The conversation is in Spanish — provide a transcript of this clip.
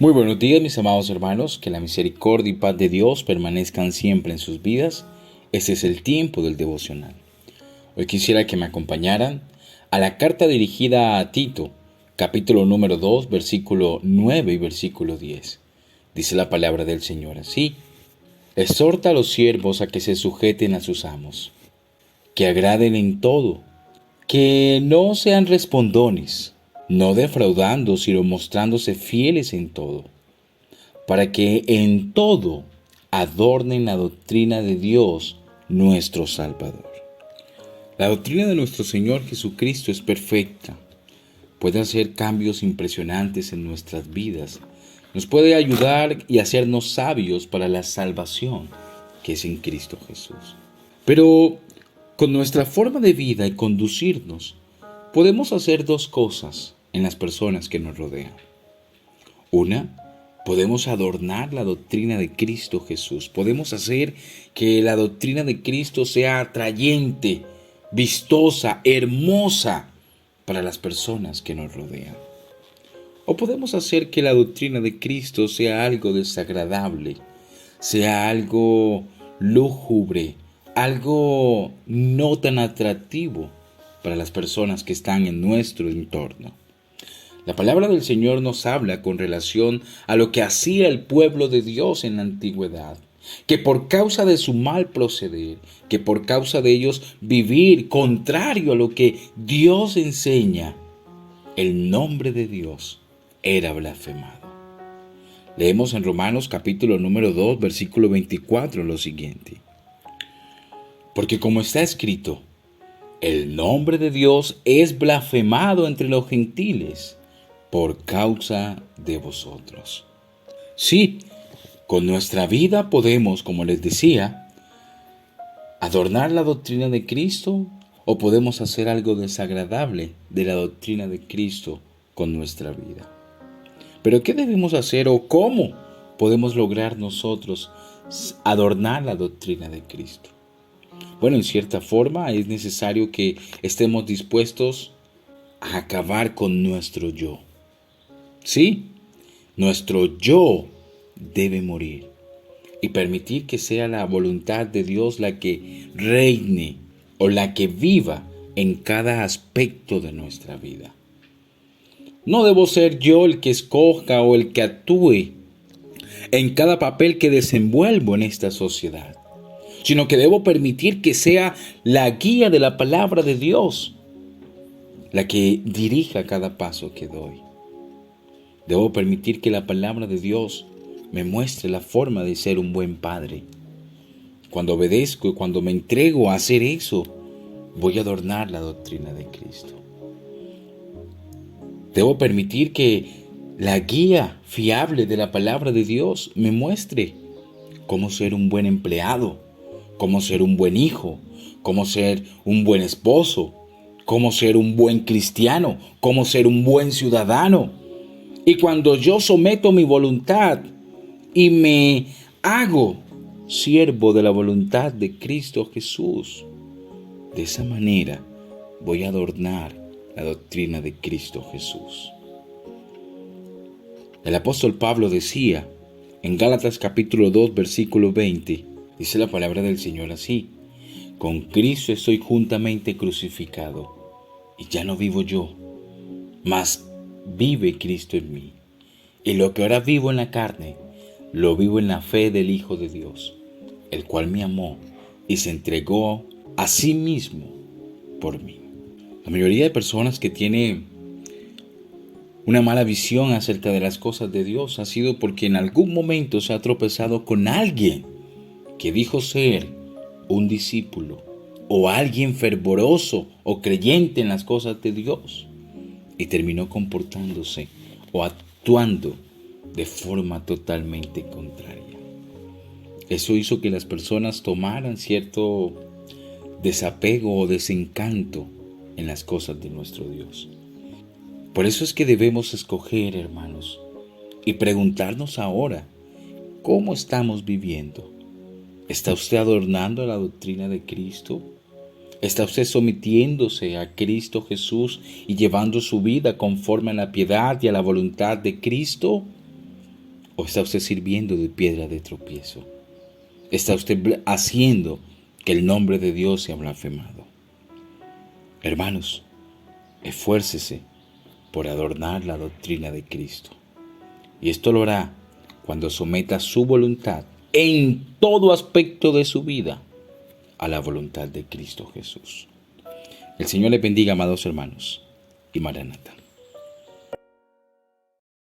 Muy buenos días, mis amados hermanos, que la misericordia y paz de Dios permanezcan siempre en sus vidas. Este es el tiempo del devocional. Hoy quisiera que me acompañaran a la carta dirigida a Tito, capítulo número 2, versículo 9 y versículo 10. Dice la palabra del Señor así: exhorta a los siervos a que se sujeten a sus amos, que agraden en todo, que no sean respondones, no defraudando, sino mostrándose fieles en todo, para que en todo adornen la doctrina de Dios nuestro Salvador. La doctrina de nuestro Señor Jesucristo es perfecta, puede hacer cambios impresionantes en nuestras vidas, nos puede ayudar y hacernos sabios para la salvación que es en Cristo Jesús. Pero con nuestra forma de vida y conducirnos, podemos hacer dos cosas en las personas que nos rodean. Una, podemos adornar la doctrina de Cristo Jesús. Podemos hacer que la doctrina de Cristo sea atrayente, vistosa, hermosa para las personas que nos rodean. O podemos hacer que la doctrina de Cristo sea algo desagradable, sea algo lúgubre, algo no tan atractivo para las personas que están en nuestro entorno. La palabra del Señor nos habla con relación a lo que hacía el pueblo de Dios en la antigüedad, que por causa de su mal proceder, que por causa de ellos vivir contrario a lo que Dios enseña, el nombre de Dios era blasfemado. Leemos en Romanos capítulo número 2, versículo 24 lo siguiente: porque como está escrito, el nombre de Dios es blasfemado entre los gentiles por causa de vosotros. Sí, con nuestra vida podemos, como les decía, adornar la doctrina de Cristo, o podemos hacer algo desagradable de la doctrina de Cristo con nuestra vida. Pero ¿qué debemos hacer o cómo podemos lograr nosotros adornar la doctrina de Cristo? Bueno, en cierta forma es necesario que estemos dispuestos a acabar con nuestro yo. Sí, nuestro yo debe morir y permitir que sea la voluntad de Dios la que reine o la que viva en cada aspecto de nuestra vida. No debo ser yo el que escoja o el que actúe en cada papel que desenvuelvo en esta sociedad, sino que debo permitir que sea la guía de la palabra de Dios la que dirija cada paso que doy. Debo permitir que la palabra de Dios me muestre la forma de ser un buen padre. Cuando obedezco y cuando me entrego a hacer eso, voy a adornar la doctrina de Cristo. Debo permitir que la guía fiable de la palabra de Dios me muestre cómo ser un buen empleado, cómo ser un buen hijo, cómo ser un buen esposo, cómo ser un buen cristiano, cómo ser un buen ciudadano. Y cuando yo someto mi voluntad y me hago siervo de la voluntad de Cristo Jesús, de esa manera voy a adornar la doctrina de Cristo Jesús. El apóstol Pablo decía en Gálatas capítulo 2 versículo 20, dice la palabra del Señor así: con Cristo estoy juntamente crucificado, y ya no vivo yo, mas vive Cristo en mí. Y lo que ahora vivo en la carne, lo vivo en la fe del Hijo de Dios, el cual me amó y se entregó a sí mismo por mí. La mayoría de personas que tienen una mala visión acerca de las cosas de Dios ha sido porque en algún momento se ha tropezado con alguien que dijo ser un discípulo o alguien fervoroso o creyente en las cosas de Dios y terminó comportándose o actuando de forma totalmente contraria. Eso hizo que las personas tomaran cierto desapego o desencanto en las cosas de nuestro Dios. Por eso es que debemos escoger, hermanos, y preguntarnos ahora, ¿cómo estamos viviendo? ¿Está usted adornando la doctrina de Cristo? ¿Está usted sometiéndose a Cristo Jesús y llevando su vida conforme a la piedad y a la voluntad de Cristo? ¿O está usted sirviendo de piedra de tropiezo? ¿Está usted haciendo que el nombre de Dios sea blasfemado? Hermanos, esfuércese por adornar la doctrina de Cristo. Y esto lo hará cuando someta su voluntad en todo aspecto de su vida a la voluntad de Cristo Jesús. El Señor les bendiga, amados hermanos, y Maranatha.